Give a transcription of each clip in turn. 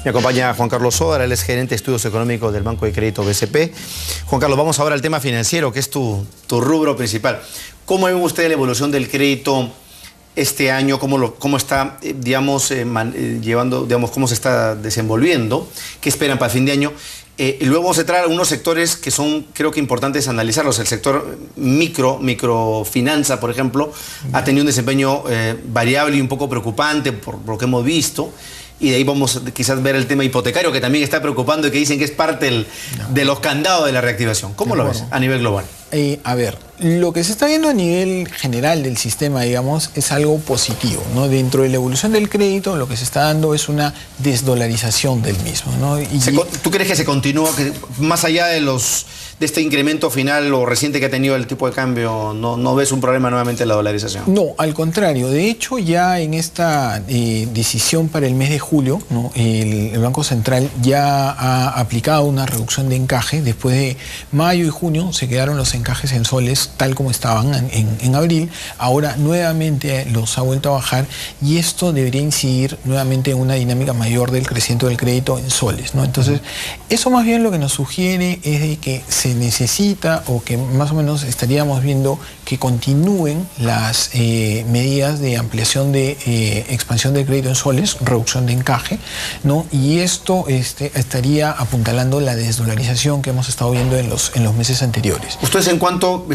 Me acompaña Juan Carlos Sodar, él es gerente de estudios económicos del Banco de Crédito BCP. Juan Carlos, vamos ahora al tema financiero, que es tu rubro principal. ¿Cómo ve usted la evolución del crédito este año? ¿Cómo está, cómo se está desenvolviendo? ¿Qué esperan para el fin de año? Y luego vamos a entrar a algunos sectores que son, creo que importantes analizarlos. El sector microfinanza, por ejemplo, ha tenido un desempeño variable y un poco preocupante por lo que hemos visto. Y de ahí vamos quizás ver el tema hipotecario, que también está preocupando y que dicen que es parte de los candados de la reactivación. ¿Cómo lo ves a nivel global? A ver, lo que se está viendo a nivel general del sistema, digamos, es algo positivo, ¿no? Dentro de la evolución del crédito, lo que se está dando es una desdolarización del mismo, ¿no? ¿Tú crees que se continúa, que más allá de este incremento final o reciente que ha tenido el tipo de cambio, no ves un problema nuevamente en la dolarización? No, al contrario. De hecho, ya en esta decisión para el mes de julio, ¿no? el Banco Central ya ha aplicado una reducción de encaje. Después de mayo y junio se quedaron los encajes en soles tal como estaban en abril. Ahora nuevamente los ha vuelto a bajar y esto debería incidir nuevamente en una dinámica mayor del crecimiento del crédito en soles, ¿no? Entonces, eso más bien lo que nos sugiere es de que se necesita, o que más o menos estaríamos viendo que continúen las medidas de ampliación de expansión del crédito en soles, reducción de encaje, ¿no? Y esto estaría apuntalando la desdolarización que hemos estado viendo en los meses anteriores. ¿Ustedes en cuánto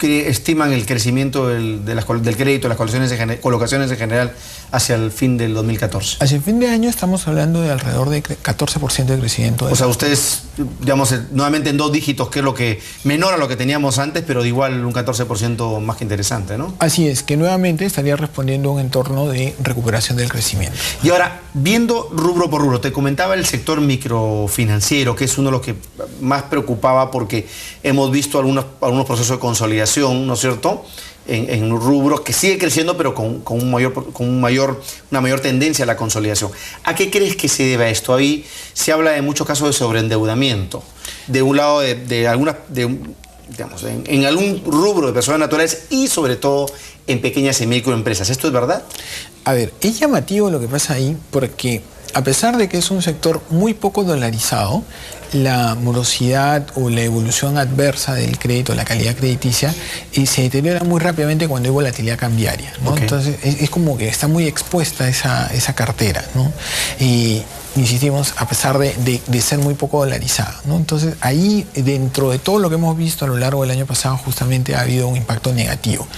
estiman el crecimiento del crédito, las colocaciones en general hacia el fin del 2014? Hacia el fin de año estamos hablando de alrededor de 14% de crecimiento. O sea, ustedes, digamos, nuevamente en 2 dígitos, que es lo que menor a lo que teníamos antes, pero de igual un 14% más que interesante, ¿no? Así es, que nuevamente estaría respondiendo a un entorno de recuperación del crecimiento. Y ahora, viendo rubro por rubro, te comentaba el sector microfinanciero, que es uno de los que más preocupaba porque hemos visto algunos procesos de consolidación, ¿no es cierto?, en rubros que sigue creciendo, pero con una mayor tendencia a la consolidación. ¿A qué crees que se debe esto? Ahí se habla de muchos casos de sobreendeudamiento. De un lado, digamos, en algún rubro de personas naturales y sobre todo en pequeñas y microempresas. ¿Esto es verdad? A ver, es llamativo lo que pasa ahí porque a pesar de que es un sector muy poco dolarizado, la morosidad o la evolución adversa del crédito, la calidad crediticia, se deteriora muy rápidamente cuando hay volatilidad cambiaria, ¿no? Okay. Entonces es como que está muy expuesta esa cartera, ¿no? Y insistimos, a pesar de ser muy poco dolarizada, ¿no? Entonces ahí, dentro de todo lo que hemos visto a lo largo del año pasado, justamente ha habido un impacto negativo.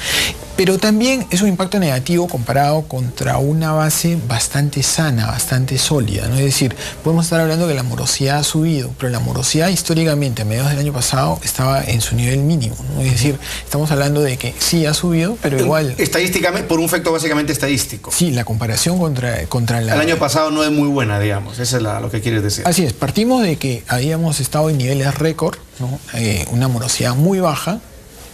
Pero también es un impacto negativo comparado contra una base bastante sana, bastante sólida, ¿no? Es decir, podemos estar hablando que la morosidad ha subido, pero la morosidad históricamente a mediados del año pasado estaba en su nivel mínimo, ¿no? Es decir, estamos hablando de que sí ha subido, pero igual... Estadísticamente, por un efecto básicamente estadístico. Sí, la comparación contra la... El año pasado no es muy buena, digamos, eso es lo que quieres decir. Así es, partimos de que habíamos estado en niveles récord, ¿no? Una morosidad muy baja,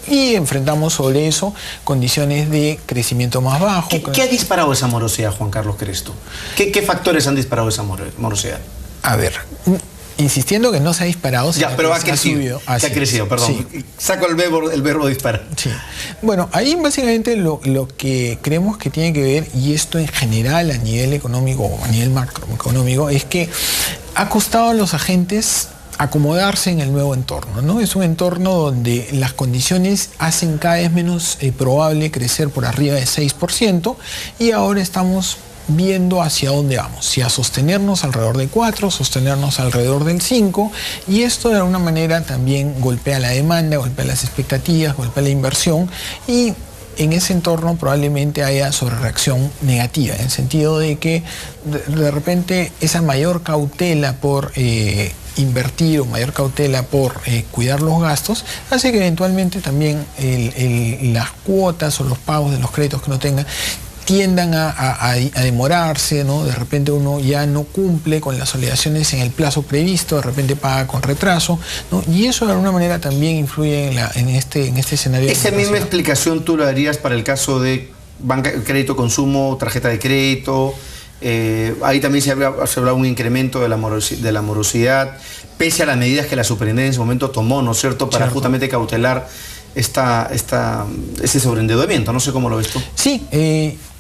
y enfrentamos sobre eso condiciones de crecimiento más bajo. ¿Qué ha disparado esa morosidad, Juan Carlos, crees tú? ¿Qué factores han disparado esa morosidad? A ver, insistiendo que no se ha disparado, pero ha crecido. Ha crecido, perdón. Sí. Saco el verbo disparar. Sí. Bueno, ahí básicamente lo que creemos que tiene que ver, y esto en general a nivel económico o a nivel macroeconómico, es que ha costado a los agentes acomodarse en el nuevo entorno, ¿no? Es un entorno donde las condiciones hacen cada vez menos probable crecer por arriba de 6%, y ahora estamos viendo hacia dónde vamos, si a sostenernos alrededor de 4, sostenernos alrededor del 5, y esto de alguna manera también golpea la demanda, golpea las expectativas, golpea la inversión, y en ese entorno probablemente haya sobrereacción negativa, en el sentido de que de repente esa mayor cautela por invertir o mayor cautela por cuidar los gastos hace que eventualmente también las cuotas o los pagos de los créditos que uno tenga tiendan a demorarse, ¿no? De repente uno ya no cumple con las obligaciones en el plazo previsto, de repente paga con retraso, ¿no? Y eso de alguna manera también influye en este escenario. ¿Esa misma explicación tú la darías para el caso de crédito consumo, tarjeta de crédito? Ahí también se hablaba un incremento de la morosidad, pese a las medidas que la superintendencia en su momento tomó, ¿no es cierto?, para justamente cautelar ese sobreendeudamiento. No sé cómo lo ves tú. Sí,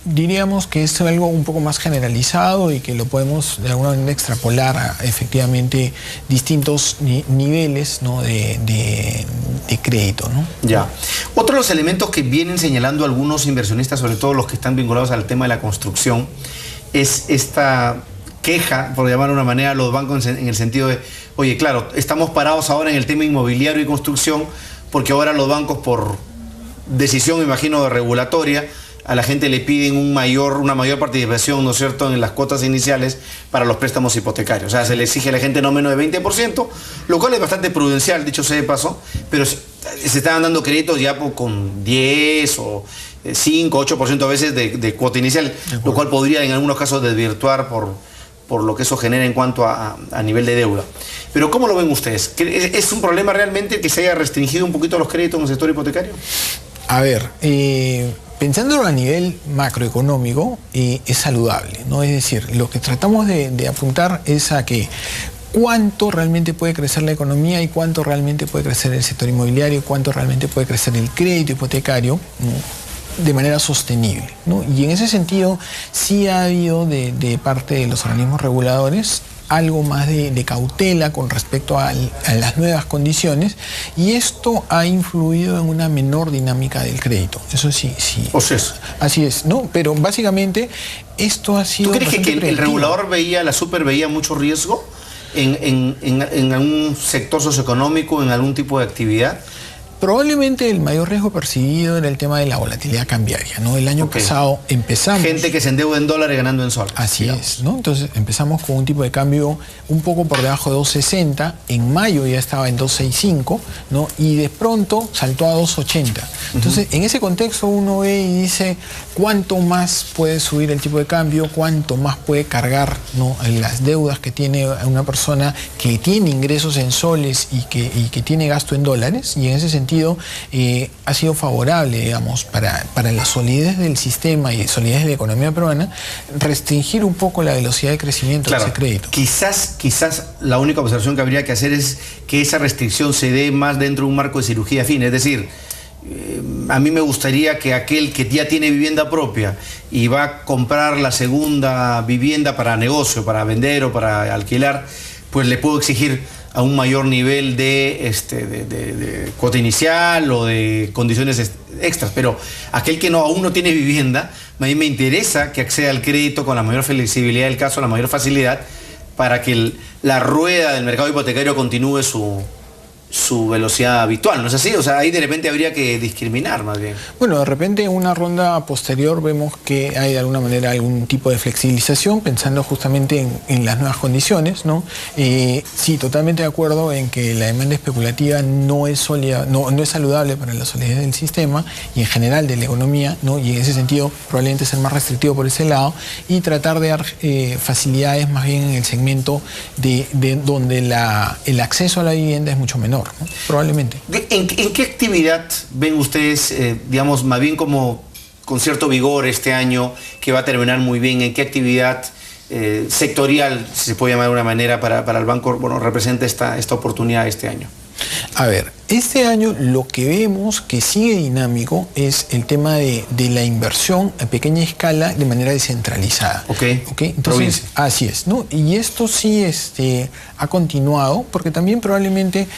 diríamos que es algo un poco más generalizado y que lo podemos de alguna manera extrapolar a efectivamente distintos niveles, ¿no? de crédito, ¿no? Ya. Otro de los elementos que vienen señalando algunos inversionistas, sobre todo los que están vinculados al tema de la construcción, es esta queja, por llamar de una manera, a los bancos en el sentido de, oye, claro, estamos parados ahora en el tema inmobiliario y construcción porque ahora los bancos, por decisión, me imagino, regulatoria, a la gente le piden una mayor participación, ¿no es cierto?, en las cuotas iniciales para los préstamos hipotecarios. O sea, se le exige a la gente no menos de 20%, lo cual es bastante prudencial, dicho sea de paso, pero se están dando créditos ya con 10 o 5, 8% a veces de cuota inicial, lo cual podría en algunos casos desvirtuar por lo que eso genera en cuanto a nivel de deuda. Pero ¿cómo lo ven ustedes? ¿Es un problema realmente que se haya restringido un poquito los créditos en el sector hipotecario? A ver, pensándolo a nivel macroeconómico, es saludable, ¿no? Es decir, lo que tratamos de apuntar es a que cuánto realmente puede crecer la economía y cuánto realmente puede crecer el sector inmobiliario, cuánto realmente puede crecer el crédito hipotecario, ¿no?, de manera sostenible, ¿no? Y en ese sentido sí ha habido de parte de los organismos reguladores algo más de cautela con respecto a las nuevas condiciones, y esto ha influido en una menor dinámica del crédito. Eso sí. O sea, así es, ¿no? Pero básicamente esto ha sido... ¿Tú crees que el regulador la Super veía mucho riesgo en algún sector socioeconómico, en algún tipo de actividad? Probablemente el mayor riesgo percibido era el tema de la volatilidad cambiaria, ¿no? El año pasado empezamos... Gente que se endeuda en dólares ganando en soles. Así es, ¿no? Entonces empezamos con un tipo de cambio un poco por debajo de 2.60, en mayo ya estaba en 2.65, ¿no? Y de pronto saltó a 2.80. Entonces, en ese contexto uno ve y dice cuánto más puede subir el tipo de cambio, cuánto más puede cargar, ¿no?, las deudas que tiene una persona que tiene ingresos en soles y que tiene gasto en dólares, y en ese sentido ha sido favorable, digamos, para la solidez del sistema y solidez de la economía peruana, restringir un poco la velocidad de crecimiento de ese crédito. Quizás la única observación que habría que hacer es que esa restricción se dé más dentro de un marco de cirugía fina, es decir, a mí me gustaría que aquel que ya tiene vivienda propia y va a comprar la segunda vivienda para negocio, para vender o para alquilar, pues le puedo exigir a un mayor nivel de cuota inicial o de condiciones extras, pero aquel que aún no tiene vivienda, a mí me interesa que acceda al crédito con la mayor flexibilidad del caso, la mayor facilidad, para que la rueda del mercado hipotecario continúe su velocidad habitual, ¿no es así? O sea, ahí de repente habría que discriminar más bien. Bueno, de repente en una ronda posterior vemos que hay de alguna manera algún tipo de flexibilización, pensando justamente en las nuevas condiciones, ¿no? Sí, totalmente de acuerdo en que la demanda especulativa no es sólida, no es saludable para la solidez del sistema y en general de la economía, ¿no? Y en ese sentido probablemente ser más restrictivo por ese lado y tratar de dar facilidades más bien en el segmento de donde el acceso a la vivienda es mucho menor, ¿no? Probablemente. ¿En qué actividad ven ustedes, digamos, más bien como con cierto vigor este año, que va a terminar muy bien? ¿En qué actividad sectorial, si se puede llamar de una manera, para el banco, bueno, representa esta oportunidad este año? A ver, este año lo que vemos que sigue dinámico es el tema de la inversión a pequeña escala de manera descentralizada. Ok. Entonces, provincia. Así es, ¿no? Y esto sí ha continuado, porque también probablemente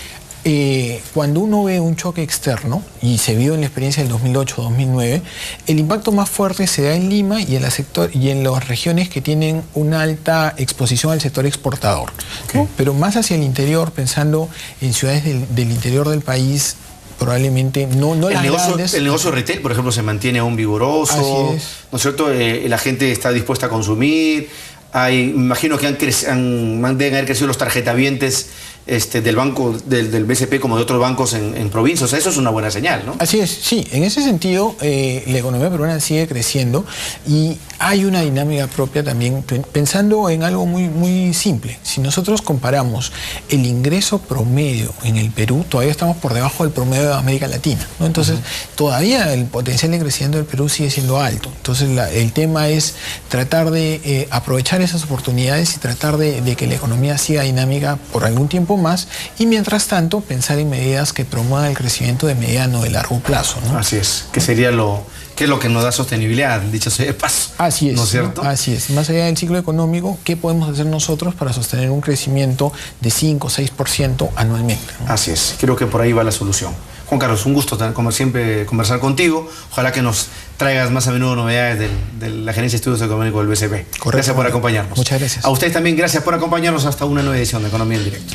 cuando uno ve un choque externo, y se vio en la experiencia del 2008-2009, el impacto más fuerte se da en Lima y en las regiones que tienen una alta exposición al sector exportador, ¿no? Pero más hacia el interior, pensando en ciudades del interior del país, probablemente no las grandes. El negocio retail, por ejemplo, se mantiene aún vigoroso, ¿no es cierto? La gente está dispuesta a consumir. Me imagino que deben haber crecido los tarjetavientes del banco, del BCP, como de otros bancos en provincia. O sea, eso es una buena señal, ¿no? Así es, sí. En ese sentido, la economía peruana sigue creciendo y hay una dinámica propia también, pensando en algo muy, muy simple. Si nosotros comparamos el ingreso promedio en el Perú, todavía estamos por debajo del promedio de América Latina, ¿no? Entonces, todavía el potencial de crecimiento del Perú sigue siendo alto. Entonces, el tema es tratar de aprovechar esas oportunidades y tratar de que la economía siga dinámica por algún tiempo más, y mientras tanto pensar en medidas que promuevan el crecimiento de mediano y largo plazo, ¿no? Así es, que sería lo Que es lo que nos da sostenibilidad, dicho sea de paso. Así es. ¿No es cierto? ¿No? Así es. Más allá del ciclo económico, ¿qué podemos hacer nosotros para sostener un crecimiento de 5 o 6% anualmente? ¿No? Así es. Creo que por ahí va la solución. Juan Carlos, un gusto como siempre conversar contigo. Ojalá que nos traigas más a menudo novedades de la Gerencia de Estudios Económicos del BCP. Correcto. Gracias por acompañarnos. Muchas gracias. A ustedes también gracias por acompañarnos hasta una nueva edición de Economía en Directo.